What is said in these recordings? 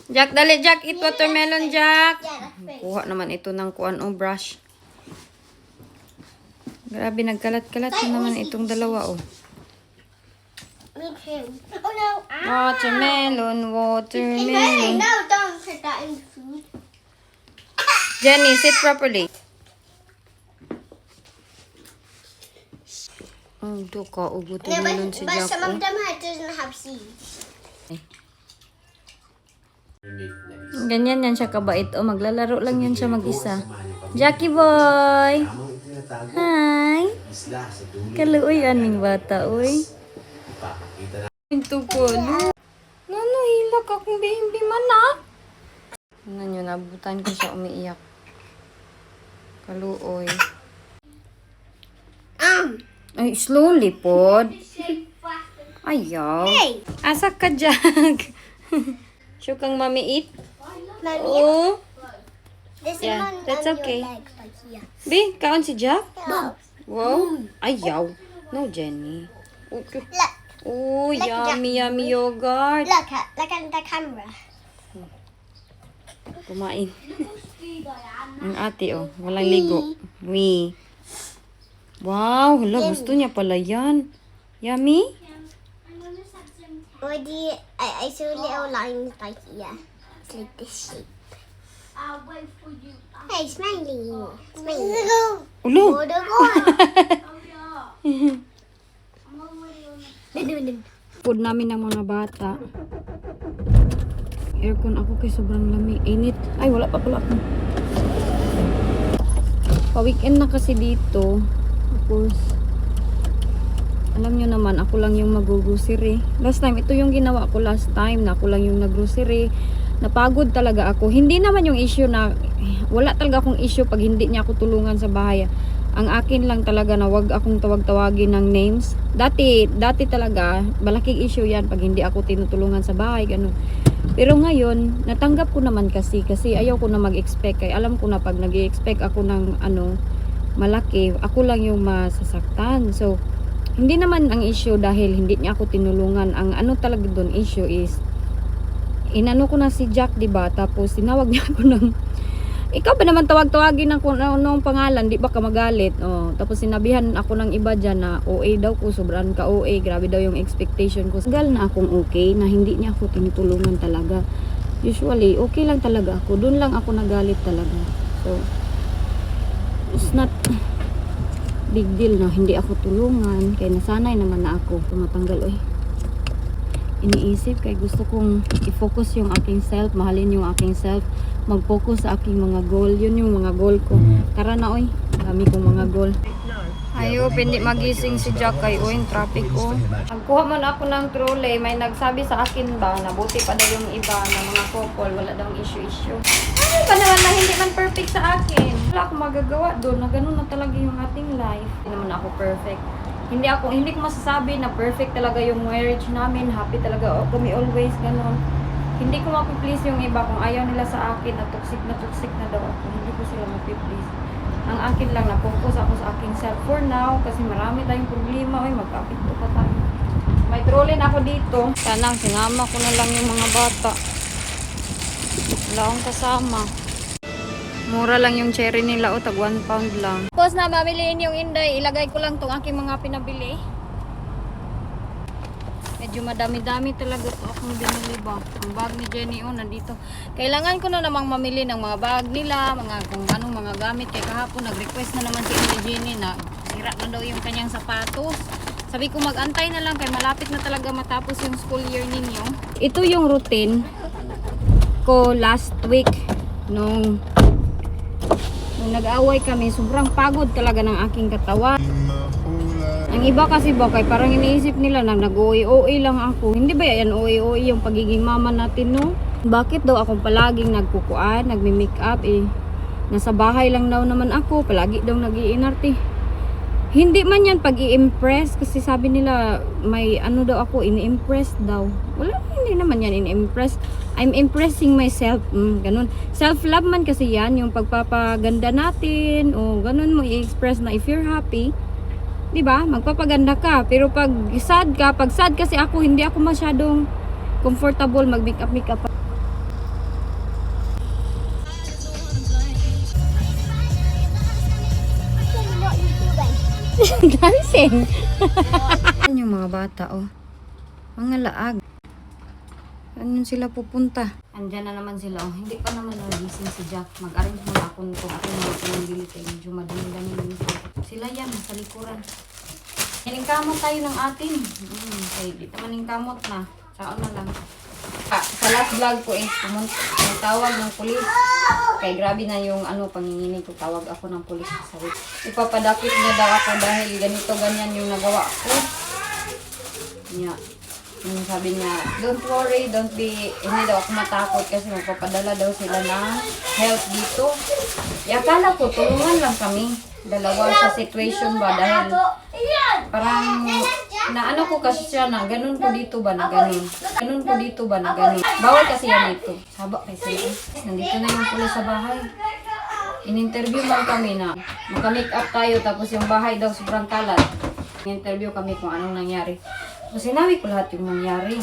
Jack, dali Jack. Eat watermelon, Jack. Kuha naman ito ng kuan o brush. Grabe, nagkalat-kalat na naman itong dalawa, oh. Me too. Oh no. Watermelon, watermelon. No, don't put that in food. Jenny, sit properly. Oh, ito ka. Watermelon si but Jack, some oh. of them doesn't have seeds. Ganyan yan siya kabait. O, maglalaro lang yan siya mag-isa. Jackie boy! Hi! Kaluoy aning bata, oy. Ito ko, Nano, hilak akong baby man, ah. Ano nyo, nabutan ko siya umiiyak. Kaluoy. Ay, slowly, pod. Ayaw. Hey! Asa ka, Jack? Siya kang mami eat? Oh. This Yeah, is on that's your okay. legs, like here. Bi, kaon si Jack? No. Wow. Ayaw. No, Jenny. Okay. Look. Oh, Like yummy, yummy yogurt. Look at the camera. Kumain. Ang ate, oh. Walang ligo. Wee. Wow, hala, gusto niya pala yan. Yummy? Already, I saw little lines like here. It's like this shape. Hey, Smiley. Smiley. Ulo. Oh, the Food namin ng mga bata. Aircon ako kay sobrang lamig. Init. Ay, wala pa pala ako. Pa-weekend na kasi dito. Tapos, alam nyo naman, ako lang yung mag-grocery. Last time, ito yung ginawa ko last time, na ako lang yung nag-grocery. Napagod talaga ako. Hindi naman yung issue na, wala talaga akong issue pag hindi niya ako tulungan sa bahay. Ang akin lang talaga na wag akong tawag-tawagin ng names. Dati talaga, malaking issue yan pag hindi ako tinutulungan sa bahay, ganun. Pero ngayon, natanggap ko naman kasi ayaw ko na mag-expect. Kaya alam ko na pag nag-expect ako ng malaki, ako lang yung masasaktan. So, hindi naman ang issue dahil hindi niya ako tinulungan. Ang talaga doon issue is, inano ko na si Jack, diba? Tapos, tinawag niya ako ng, ikaw ba naman tawag-tawagin ako ng pangalan, di ba ka magalit? Oh, tapos sinabihan ako ng iba dyan na OA daw ko, sobrang ka OA, grabe daw yung expectation ko. Sagal na akong okay, na hindi niya ako tinutulungan talaga. Usually, okay lang talaga ako. Doon lang ako nagalit talaga. So, it's not big deal na hindi ako tulungan. Kaya nasanay naman na ako. Tumatanggal, oy. Iniisip kay gusto kong i-focus yung aking self, mahalin yung aking self, mag-focus sa aking mga goal. Yun yung mga goal ko. Tara na, oy. Dami kong mga goal. Ayo, hindi magising si Jack kay oy, traffic ko. Nagkuha man ako ng trolley, may nagsabi sa akin ba na buti pa daw yung iba na mga couple, wala daw issue. Ay, pa naman na hindi man perfect sa akin. Wala akong magagawa doon na ganun na talaga yung ating life. Hindi naman ako perfect. Hindi ko masasabi na perfect talaga yung marriage namin. Happy talaga kami always, ganun. Hindi ko mapiplease yung iba kung ayaw nila sa akin na toxic na daw ako. Hindi ko sila mapiplease. Ang akin lang, na-focus ako sa aking self for now kasi marami tayong problema. Ay, magkapito pa tayo. May trolley na ako dito. Sanang sinama ko na lang yung mga bata. Wala akong kasama. Mura lang yung cherry nila, o tag 1 pound lang. Tapos na mamiliin yung inday, ilagay ko lang tong aking mga pinabili. Medyo madami-dami talaga ito akong binili ba. Ang bag ni Jenny, nandito. Kailangan ko na namang mamili ng mga bag nila, kung anong mga gamit. Kaya kahapon nag-request na naman si Jenny na sira na daw yung kanyang sapatos. Sabi ko mag-antay na lang kaya malapit na talaga matapos yung school year ninyo. Ito yung routine ko last week nung nag-away kami, sobrang pagod talaga ng aking katawan. Ang iba kasi ba, kay parang iniisip nila na nag-OA lang ako. Hindi ba yan OA yung pagiging mama natin, no? Bakit daw akong palaging nagkukuan, nagmi-makeup nasa bahay lang daw naman ako, palagi daw nag-iinarte. Hindi man yan pag-i-impress kasi sabi nila may daw ako, ini-impress daw. Wala, hindi naman yan ini-impress. I'm impressing myself. Ganun. Self-love man kasi yan, yung pagpapaganda natin. O ganun mo i-express na if you're happy. Diba? Magpapaganda ka. Pero pag sad kasi ako, hindi ako masyadong comfortable mag-makeup. Dancing. Yung mga bata, oh. Mga laag. Saan yun sila pupunta? Andyan na naman sila, oh. Hindi pa naman nagising si Jack. Mag-arrange muna ako nito. Ako mga pinambili kayo. Medyo madali-dami nito. Sila yan, nasa likuran. Iningkamot tayo ng atin. Okay, di naman ingkamot na. Saan na lang. Sa last vlog ko is tawag ng pulis. Kaya grabe na yung panginginig ko. Tawag ako ng pulis. Sabi, ipapadakit niya daw ako dahil ganito ganyan yung nagawa ko. Yeah. Sabi niya, don't worry, hindi daw ako matakot kasi magpapadala daw sila ng help dito. Akala ko, tulungan lang kami. Dalawa sa situation ba dahil parang naano ko kasi siya na ganun ko dito ba na ganun. Ganun ko dito ba na ganun. Bawal kasi yan dito. Sabak kay sila. Nandito na yung pulis sa bahay. In-interview man kami na maka-make up tayo tapos yung bahay daw sobrang kalat. In-interview kami kung anong nangyari. So sinabi ko lahat yung nangyari.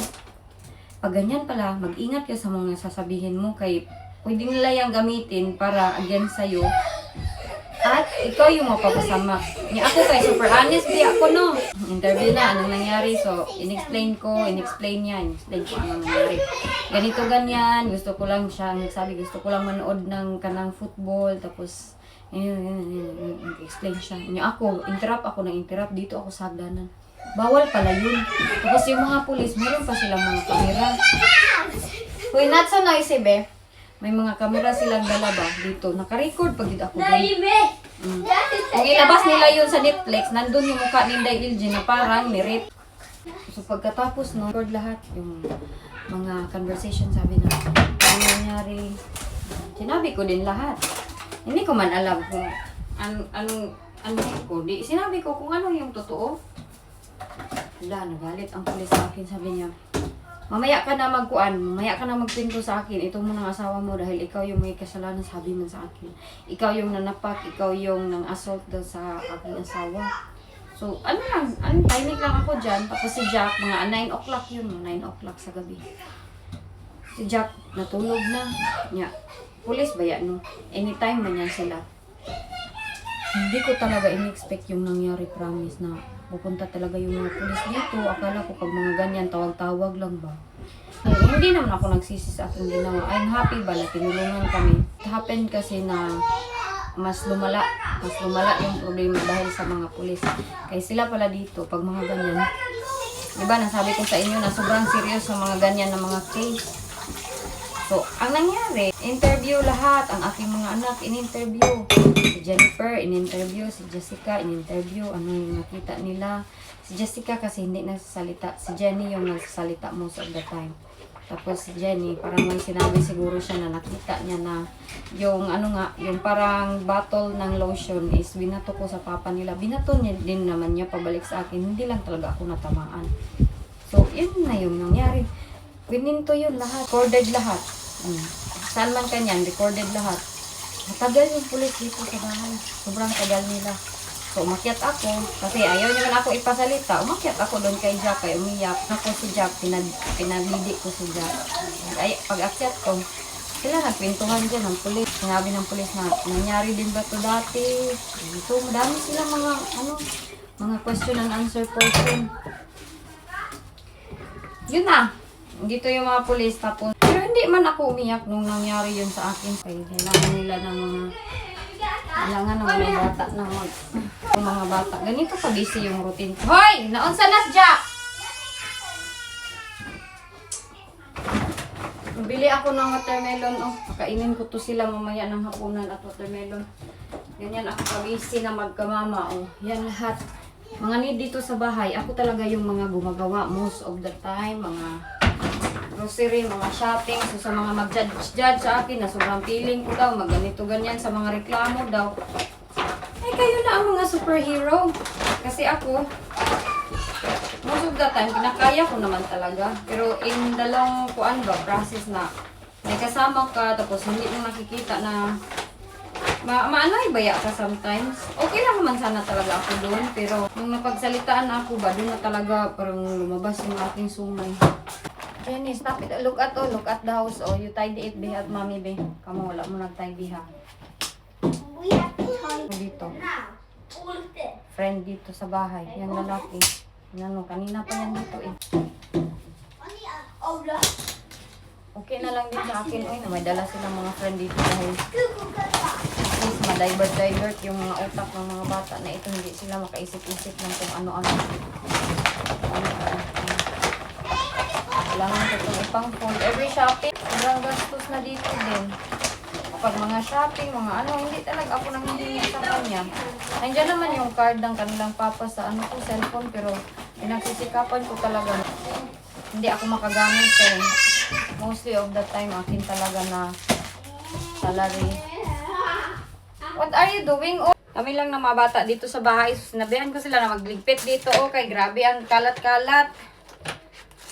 Pag ganyan pala, mag-ingat ka sa mga sasabihin mo kay pwede nila yung gamitin para against sa'yo. At ikaw yung mapapasama. Niya ako kay super honest, di ako no. Interview na, anong nangyari. So, in-explain ko niya ko anong nangyari. Ganito ganyan, gusto ko lang siya, nagsabi, gusto ko lang manood ng kanang football, tapos, explain siya. Niya ako, interrupt dito ako sa hagdanan. Bawal pala yun. Tapos yung mga pulis, meron pa silang mga kamera. Uy, not so nice, be. May mga kamera silang dala ba dito. Naka-record pag dito ako doon. Kung ilabas nila yun sa Netflix, nandun yung mukha ni Inday Ilji na parang merit. So pagkatapos, no, record lahat yung mga conversation, sabi na, ano nangyari. Sinabi ko din lahat. Hindi ko man alam kung ano ko. Sinabi ko kung ano yung totoo. Wala, nagalit ang pulis sa akin. Sabi niya, mamaya ka na magpinto sa akin. Ito mo ng asawa mo dahil ikaw yung may kasalanan, sabi mo sa akin. Ikaw yung nanapak, ikaw yung nang-assault daw sa aking asawa. So, timing lang ako dyan. Tapos si Jack, mga 9 o'clock yun, 9 o'clock sa gabi. Si Jack, natulog na. Nya, pulis ba yan, no? Anytime man yan sila. Hindi ko talaga in-expect yung nangyari, promise, na pupunta talaga yung mga pulis dito. Akala ko pag mga ganyan, tawag-tawag lang ba. Hindi naman ako nagsisi sa aking ginawa. I'm happy ba na tinulungan kami. It happened kasi na mas lumala yung problema dahil sa mga pulis. Kaya sila pala dito, pag mga ganyan. Diba, nasabi ko sa inyo na sobrang serious sa mga ganyan na mga case. So, ang nangyari, interview lahat, ang aking mga anak, in-interview. Si Jennifer, in-interview. Si Jessica, in-interview. Ano yung nakita nila. Si Jessica kasi hindi nagsasalita. Si Jenny yung nagsasalita most of the time. Tapos si Jenny, parang may sinabi siguro siya na nakita niya na yung yung parang bottle ng lotion is binato ko sa papa nila. Binato niya din naman niya pabalik sa akin. Hindi lang talaga ako natamaan. So, yun na yung nangyari. Pininto yun lahat. Recorded lahat. Saan man kanyan, recorded lahat. Matagal yung pulis dito sa bahay. Sobrang tagal nila. So, umakyat ako. Kasi ayaw naman ako ipasalita. Umakyat ako doon kay Jack. Kaya umiyak. Ako si Jack. Pinabidi ko si Jack. Pag-akyat ko, sila nagpintuhan dyan ng pulis. Sinabi ng pulis na, nangyari din ba ito dati? Ito, madami silang mga question and answer portion. Yun na. Dito yung mga pulis, tapos pero hindi man ako umiyak nung nangyari yun sa akin. Kailangan nila ng mga bata mga bata. Ganito ka busy yung routine. Hoy! Naon sa Nasja! Bili ako ng watermelon. Pakainin ko to sila mamaya ng hapunan at watermelon. Ganyan ako ka-busy na magkamama. Yan lahat. Mga need dito sa bahay. Ako talaga yung mga gumagawa most of the time. Mga grocery, mga shopping. So sa mga mag-judge sa akin na sobrang feeling ko daw, magganito ganyan sa mga reklamo daw. Kayo na ang mga superhero. Kasi ako, most of the time, kinakaya ko naman talaga. Pero in the long process na may kasama ka, tapos hindi mo nakikita na maano'y baya ka sometimes. Okay lang naman sana talaga ako doon. Pero nung napagsalitaan ako ba, doon na talaga parang lumabas yung aking sumay. Jenny, stop it. Look at the house. You tidy it, be at mommy, be. Kamu, wala mo nag-tidy ha. We have to tie Dito. now. All of this. friend dito sa bahay. Yan lalaki. Yan no, kanina pa yan dito eh. Okay na lang din sa akin. Uy, na may dala silang mga friend dito dahil at least ma-divert yung mga utak ng mga bata na ito. Hindi sila makaisip-isip ng kung ano-ano. Kailangan ko itong ipang-fold. Every shopping, sobrang gastos na dito din. Kapag mga shopping, mga ano, hindi talaga ako nang hindi sa kanya. Nandiyan naman yung card ng kanilang papa sa ano ko, cellphone, pero pinagsisikapan ko talaga. Hindi ako makagamit kasi mostly of the time akin talaga na salary. What are you doing? Oh, kami lang na mga bata dito sa bahay. Sinabihan ko sila na magligpit dito. Okay, grabe ang kalat-kalat.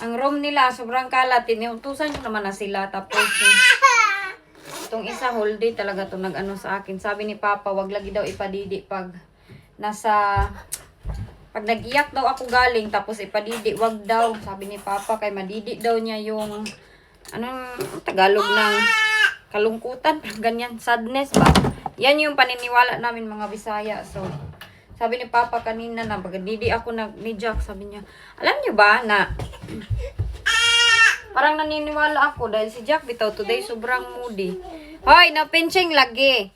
Ang room nila, sobrang kalat. Tinutusan ko naman na sila. Tapos, itong isa whole day talaga to nag-ano sa akin. Sabi ni Papa, wag lagi daw ipadidi pag pag nag-iyak daw ako galing, tapos ipadidi, wag daw. Sabi ni Papa, kay madidi daw niya yung, anong Tagalog ng kalungkutan, ganyan, sadness ba? Yan yung paniniwala namin mga Bisaya. So, sabi ni Papa kanina na, pag didi ako ni Jack, sabi niya, alam niyo ba na, parang naniniwala ako dahil si Jack bitaw today sobrang moody. Hoy, napinching lagi.